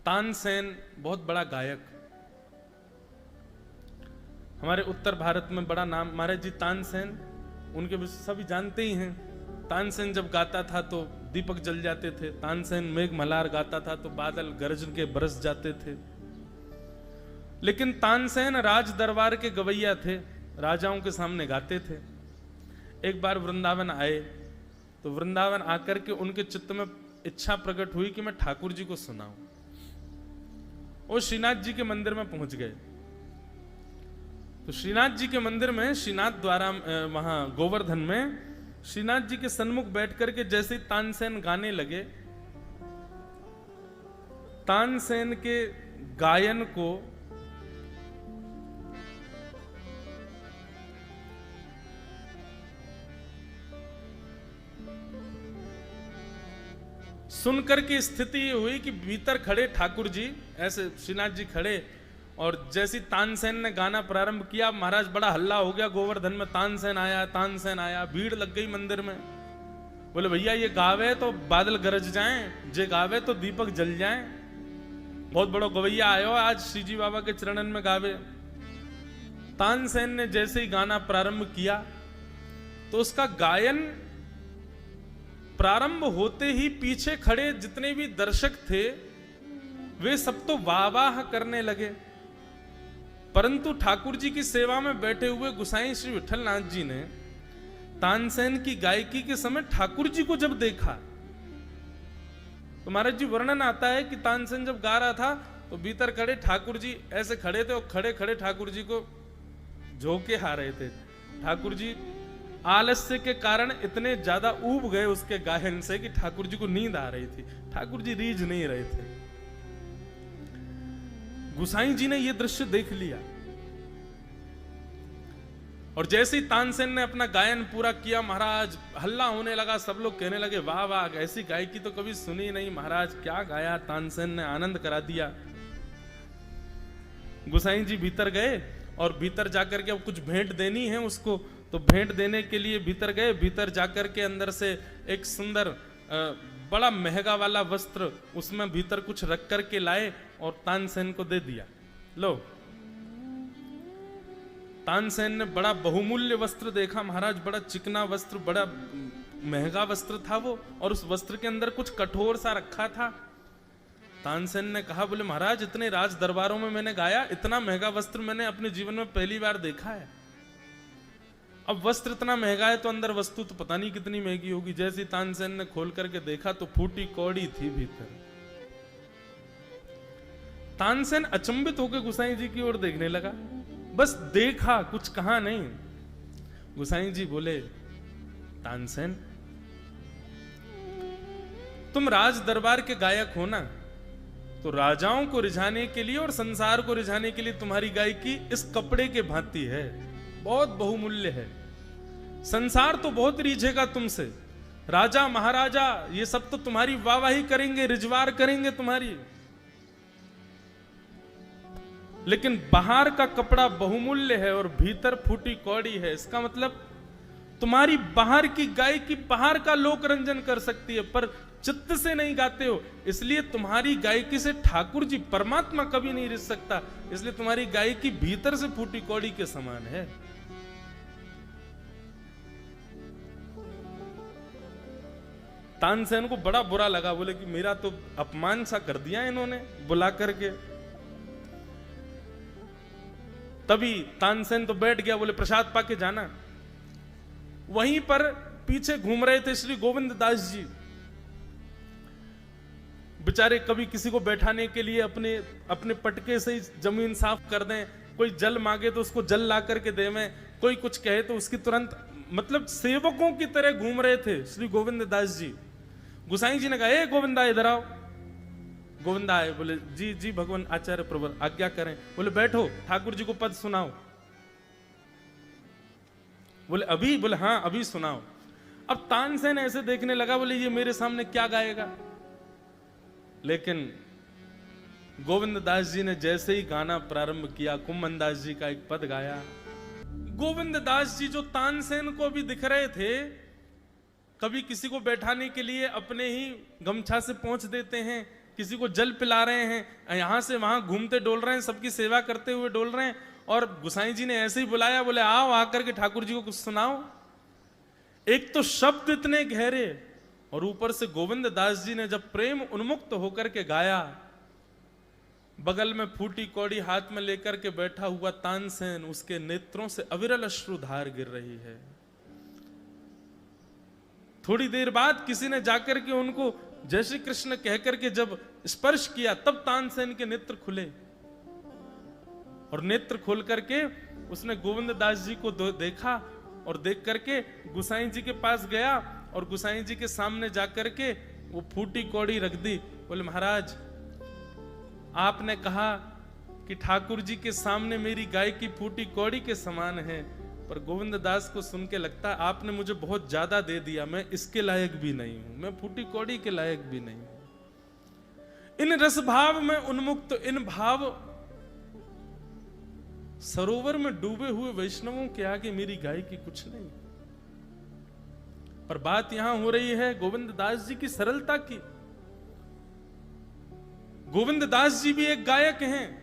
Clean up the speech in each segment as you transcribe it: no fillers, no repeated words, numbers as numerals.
तानसेन बहुत बड़ा गायक, हमारे उत्तर भारत में बड़ा नाम महाराज जी तानसेन, उनके विषय सभी जानते ही हैं। तानसेन जब गाता था तो दीपक जल जाते थे, तानसेन मेघ मल्हार गाता था तो बादल गरज के बरस जाते थे। लेकिन तानसेन राज दरबार के गवैया थे, राजाओं के सामने गाते थे। एक बार वृंदावन आए तो वृंदावन आकर के उनके चित्त में इच्छा प्रकट हुई कि मैं ठाकुर जी को सुनाऊं। वो श्रीनाथ जी के मंदिर में पहुंच गए। तो श्रीनाथ जी के मंदिर में, श्रीनाथ द्वारा वहां गोवर्धन में श्रीनाथ जी के सन्मुख बैठ करके जैसे ही तानसेन गाने लगे, तानसेन के गायन को सुनकर की स्थिति ये हुई कि भीतर खड़े ठाकुर जी, ऐसे श्रीनाथ जी खड़े, और जैसी तानसेन ने गाना प्रारंभ किया, महाराज बड़ा हल्ला हो गया गोवर्धन में, तानसेन आया, तानसेन आया, भीड़ लग गई मंदिर में। बोले भैया ये गावे तो बादल गरज जाएं, जे गावे तो दीपक जल जाएं, बहुत बड़ा गवैया आयो आज श्री जी बाबा के चरणन में गावे। तानसेन ने जैसे ही गाना प्रारंभ किया तो उसका गायन प्रारंभ होते ही पीछे खड़े जितने भी दर्शक थे वे सब तो वाह वाह करने लगे, परंतु ठाकुर जी की सेवा में बैठे हुए गुसाई श्री विठलनाथ जी ने तानसेन की गायकी के समय ठाकुर जी को जब देखा तो महाराज जी वर्णन आता है कि तानसेन जब गा रहा था तो भीतर खड़े ठाकुर जी ऐसे खड़े थे और खड़े खड़े ठाकुर जी को झोंके आ रहे थे। ठाकुर जी आलस्य के कारण इतने ज्यादा ऊब गए उसके गायन से कि ठाकुर जी को नींद आ रही थी, ठाकुर जी रीझ नहीं रहे थे। गुसाई जी ने यह दृश्य देख लिया और जैसे ही तानसेन ने अपना गायन पूरा किया, महाराज हल्ला होने लगा, सब लोग कहने लगे वाह वाह, ऐसी गायकी तो कभी सुनी नहीं महाराज, क्या गाया तानसेन ने, आनंद करा दिया। गुसाई जी भीतर गए और भीतर जाकर के अब कुछ भेंट देनी है उसको, तो भेंट देने के लिए भीतर गए। भीतर जाकर के अंदर से एक सुंदर बड़ा महंगा वाला वस्त्र उसमें भीतर कुछ रख करके लाए और तानसेन को दे दिया। लो, तानसेन ने बड़ा बहुमूल्य वस्त्र देखा महाराज, बड़ा चिकना वस्त्र, बड़ा महंगा वस्त्र था वो, और उस वस्त्र के अंदर कुछ कठोर सा रखा था। तानसेन ने कहा, बोले महाराज इतने राज दरबारों में मैंने गाया, इतना महंगा वस्त्र मैंने अपने जीवन में पहली बार देखा है। अब वस्त्र इतना महंगा है तो अंदर वस्तु तो पता नहीं कितनी महंगी होगी। जैसे तानसेन ने खोल करके देखा तो फूटी कौड़ी थी भीतर। तानसेन अचंभित होकर गुसाई जी की ओर देखने लगा, बस देखा, कुछ कहा नहीं। गुसाई जी बोले, तानसेन तुम राज दरबार के गायक हो ना, तो राजाओं को रिझाने के लिए और संसार को रिझाने के लिए तुम्हारी गायकी इस कपड़े के भांति है, बहुत बहुमूल्य है। संसार तो बहुत रीझेगा तुमसे, राजा महाराजा ये सब तो तुम्हारी वाहवाही करेंगे, रिजवार करेंगे तुम्हारी, लेकिन बाहर का कपड़ा बहुमूल्य है और भीतर फूटी कौड़ी है। इसका मतलब तुम्हारी बाहर की गायकी बाहर का लोक रंजन कर सकती है, पर चित्त से नहीं गाते हो, इसलिए तुम्हारी गायकी से ठाकुर जी परमात्मा कभी नहीं रिझ सकता, इसलिए तुम्हारी गायकी भीतर से फूटी कौड़ी के समान है। तानसेन को बड़ा बुरा लगा, बोले कि मेरा तो अपमान सा कर दिया इन्होंने बुला करके। तभी तानसेन तो बैठ गया, बोले प्रसाद पाके जाना। वहीं पर पीछे घूम रहे थे श्री गोविंद दास जी, बेचारे कभी किसी को बैठाने के लिए अपने अपने पटके से ही जमीन साफ कर दें, कोई जल मांगे तो उसको जल ला करके देवें, कोई कुछ कहे तो उसकी तुरंत, मतलब सेवकों की तरह घूम रहे थे श्री गोविंद दास जी। गुसाई जी ने कहा, ए गोविंदा इधर आओ। गोविंदा आए, बोले जी जी भगवान आचार्य प्रवर आज्ञा करें। बोले बैठो, ठाकुर जी को पद सुनाओ। बोले अभी? बोले हाँ अभी सुनाओ। अब तानसेन ऐसे देखने लगा, बोले ये मेरे सामने क्या गाएगा। लेकिन गोविंद दास जी ने जैसे ही गाना प्रारंभ किया, कुम्भन दास जी का एक पद गाया। गोविंद दास जी जो तानसेन को भी दिख रहे थे, कभी किसी को बैठाने के लिए अपने ही गमछा से पहुंच देते हैं, किसी को जल पिला रहे हैं, यहां से वहां घूमते डोल रहे हैं, सबकी सेवा करते हुए डोल रहे हैं, और गुसाई जी ने ऐसे ही बुलाया, बोले आओ आकर के ठाकुर जी को कुछ सुनाओ। एक तो शब्द इतने गहरे, और ऊपर से गोविंद दास जी ने जब प्रेम उन्मुक्त होकर के गाया, बगल में फूटी कौड़ी हाथ में लेकर के बैठा हुआ तानसेन, उसके नेत्रों से अविरल अश्रुधार गिर रही है। थोड़ी देर बाद किसी ने जाकर के उनको जय श्री कृष्ण कहकर के जब स्पर्श किया, तब तानसेन के नेत्र खुले, और नेत्र खोल करके उसने गोविंद दास जी को देखा, और देख करके गुसाई जी के पास गया, और गुसाई जी के सामने जाकर के वो फूटी कौड़ी रख दी। बोले महाराज, आपने कहा कि ठाकुर जी के सामने मेरी गाय की फूटी कौड़ी के समान है, पर गोविंद दास को सुन के लगता है आपने मुझे बहुत ज्यादा दे दिया, मैं इसके लायक भी नहीं हूं, मैं फूटी कौड़ी के लायक भी नहीं हूं। इन रस भाव में उन्मुक्त, इन भाव सरोवर में डूबे हुए वैष्णवों के आगे मेरी गाय की कुछ नहीं। पर बात यहां हो रही है गोविंद दास जी की सरलता की। गोविंद दास जी भी एक गायक हैं,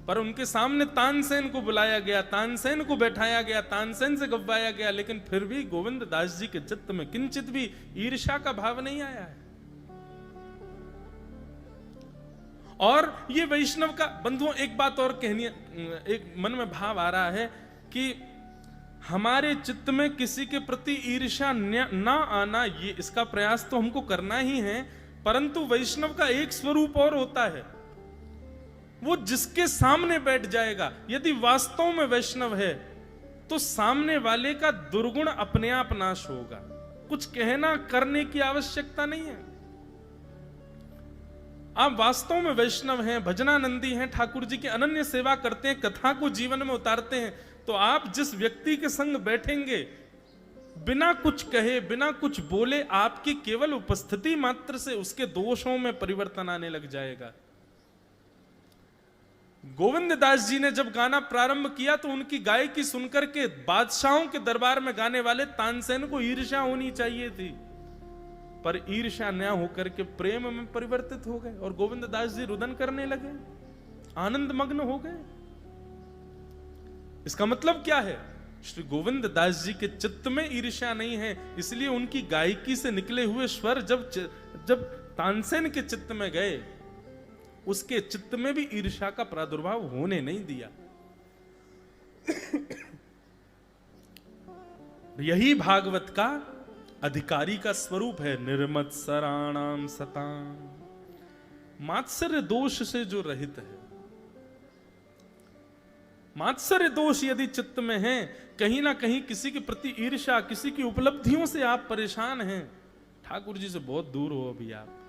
पर उनके सामने तानसेन को बुलाया गया, तानसेन को बैठाया गया, तानसेन से गवाया गया, लेकिन फिर भी गोविंद दास जी के चित्त में किंचित भी ईर्ष्या का भाव नहीं आया है। और ये वैष्णव का बंधुओं, एक बात और कहनी, एक मन में भाव आ रहा है कि हमारे चित्त में किसी के प्रति ईर्ष्या ना आना, ये इसका प्रयास तो हमको करना ही है, परंतु वैष्णव का एक स्वरूप और होता है, वो जिसके सामने बैठ जाएगा, यदि वास्तव में वैष्णव है तो सामने वाले का दुर्गुण अपने आप नाश होगा, कुछ कहना करने की आवश्यकता नहीं है। आप वास्तव में वैष्णव हैं, भजनानंदी हैं, ठाकुर जी की अनन्य सेवा करते हैं, कथा को जीवन में उतारते हैं, तो आप जिस व्यक्ति के संग बैठेंगे, बिना कुछ कहे, बिना कुछ बोले, आपकी केवल उपस्थिति मात्र से उसके दोषों में परिवर्तन आने लग जाएगा। गोविंद दास जी ने जब गाना प्रारंभ किया तो उनकी गायकी सुनकर के बादशाहों के दरबार में गाने वाले तानसेन को ईर्ष्या होनी चाहिए थी, पर ईर्ष्या न होकर के प्रेम में परिवर्तित हो गए, और गोविंद दास जी रुदन करने लगे, आनंद मग्न हो गए। इसका मतलब क्या है? श्री गोविंद दास जी के चित्त में ईर्ष्या नहीं है, इसलिए उनकी गायकी से निकले हुए स्वर जब तानसेन के चित्त में गए, उसके चित्त में भी ईर्ष्या का प्रादुर्भाव होने नहीं दिया। यही भागवत का अधिकारी का स्वरूप है, निर्मत्सराणाम सताम, मात्सर्य दोष से जो रहित है। मात्सर्य दोष यदि चित्त में है, कहीं ना कहीं किसी के प्रति ईर्ष्या, किसी की उपलब्धियों से आप परेशान हैं, ठाकुर जी से बहुत दूर हो अभी आप।